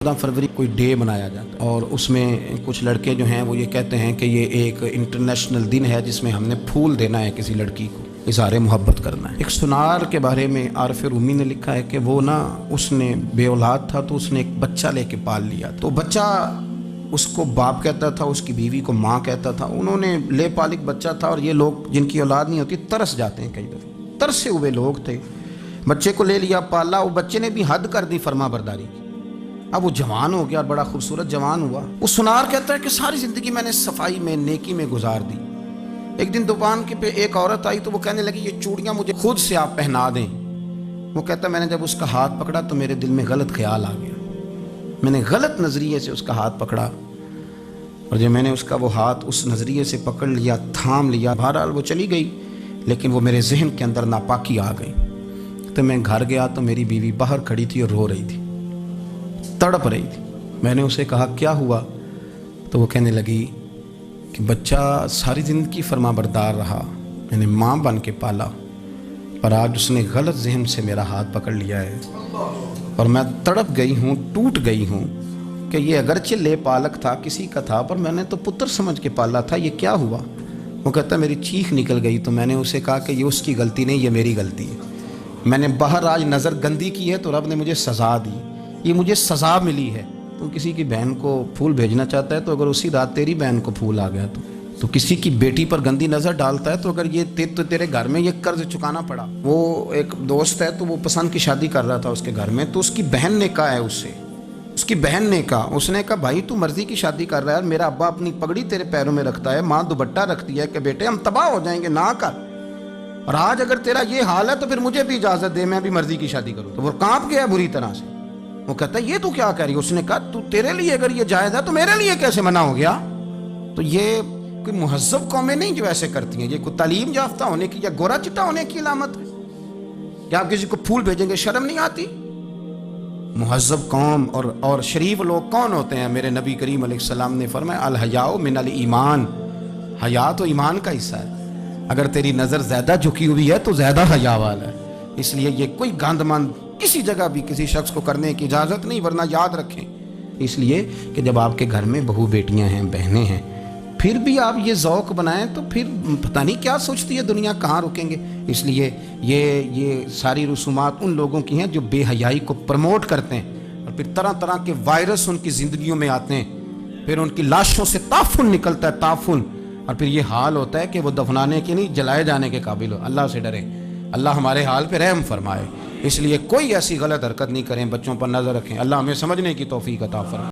फरवरी कोई डे मनाया जाता है और उसमें कुछ लड़के जो हैं वो ये कहते हैं कि ये एक इंटरनेशनल दिन है जिसमें हमने फूल देना है किसी लड़की को, इज़हार मोहब्बत करना है। एक सुनार के बारे में आरफ रूमी ने लिखा है कि वो ना उसने बे औलाद था तो उसने एक बच्चा लेके पाल लिया। तो बच्चा उसको बाप कहता था, उसकी बीवी को माँ कहता था। उन्होंने ले पालिक बच्चा था और ये लोग जिनकी औलाद नहीं होती तरस जाते हैं, कई दफ़े तरसे हुए लोग थे। बच्चे को ले लिया, पाला, वो बच्चे ने भी हद कर दी फर्मा बरदारी की। अब वो जवान हो गया, बड़ा खूबसूरत जवान हुआ। वो सुनार कहता है कि सारी ज़िंदगी मैंने सफाई में, नेकी में गुजार दी। एक दिन दुकान के पे एक औरत आई तो वो कहने लगी ये चूड़ियाँ मुझे खुद से आप पहना दें। वो कहता मैंने जब उसका हाथ पकड़ा तो मेरे दिल में गलत ख्याल आ गया। मैंने गलत नज़रिए से उसका हाथ पकड़ा और जब मैंने उसका वो हाथ उस नज़रिए से पकड़ लिया, थाम लिया, बहरहाल वो चली गई, लेकिन वो मेरे जहन के अंदर नापाकी आ गई। तो मैं घर गया तो मेरी बीवी बाहर खड़ी थी और रो रही थी, तड़प रही थी। मैंने उसे कहा क्या हुआ? तो वो कहने लगी कि बच्चा सारी ज़िंदगी फरमाबरदार रहा, मैंने माँ बन के पाला, पर आज उसने गलत जहन से मेरा हाथ पकड़ लिया है और मैं तड़प गई हूँ, टूट गई हूँ कि ये अगरचे ले पालक था, किसी का था, पर मैंने तो पुत्र समझ के पाला था, ये क्या हुआ? वो कहता मेरी चीख निकल गई। तो मैंने उसे कहा कि ये उसकी गलती नहीं, ये मेरी गलती है। मैंने बाहर आज नज़र गंदी की है तो रब ने मुझे सज़ा दी, ये मुझे सज़ा मिली है। तो किसी की बहन को फूल भेजना चाहता है तो अगर उसी रात तेरी बहन को फूल आ गया तो किसी की बेटी पर गंदी नज़र डालता है तो अगर ये तेरे घर में ये कर्ज चुकाना पड़ा। वो एक दोस्त है तो वो पसंद की शादी कर रहा था उसके घर में, तो उसकी बहन ने कहा है उससे, उसकी बहन ने कहा, उसने कहा भाई तू मर्जी की शादी कर रहा है, मेरा अब्बा अपनी पगड़ी तेरे पैरों में रखता है, माँ दुपट्टा रखती है कि बेटे हम तबाह हो जाएंगे, ना कर। और आज अगर तेरा ये हाल है तो फिर मुझे भी इजाज़त दे, मैं भी मर्जी की शादी करूँ। तो वो कांप गया बुरी तरह से। वो कहता है ये तू क्या कह रही है? उसने कहा तू तेरे लिए अगर ये जायज़ है तो मेरे लिए कैसे मना हो गया? तो ये कोई मुहज़्ज़ब कौमें नहीं जो ऐसे करती हैं, ये कोई तालीम याफ्ता होने की या गोरा चिट्टा होने की अलामत है। क्या आप किसी को फूल भेजेंगे? शर्म नहीं आती? मुहज़्ज़ब कौम और शरीफ लोग कौन होते हैं? मेरे नबी करीम अलैहिस्सलाम ने फरमाया अल हयाउ मिनल ईमान, हया तो ईमान का हिस्सा है। अगर तेरी नज़र ज़्यादा झुकी हुई है तो ज़्यादा हया वाला है। इसलिए ये कोई गंदमंद किसी जगह भी किसी शख्स को करने की इजाज़त नहीं, वरना याद रखें इसलिए कि जब आपके घर में बहू बेटियां हैं, बहनें हैं, फिर भी आप ये ज़ौक़ बनाएं तो फिर पता नहीं क्या सोचती है दुनिया, कहाँ रुकेंगे। इसलिए ये सारी रसूमात उन लोगों की हैं जो बेहयाई को प्रमोट करते हैं और फिर तरह तरह के वायरस उनकी ज़िंदगियों में आते हैं, फिर उनकी लाशों से ताफुन निकलता है, ताफुन, और फिर ये हाल होता है कि वो दफनाने के नहीं जलाए जाने के काबिल हो। अल्लाह से डरें, अल्लाह हमारे हाल पे रहम फरमाए। इसलिए कोई ऐसी गलत हरकत नहीं करें, बच्चों पर नज़र रखें। अल्लाह हमें समझने की तौफीक अता फरमाए।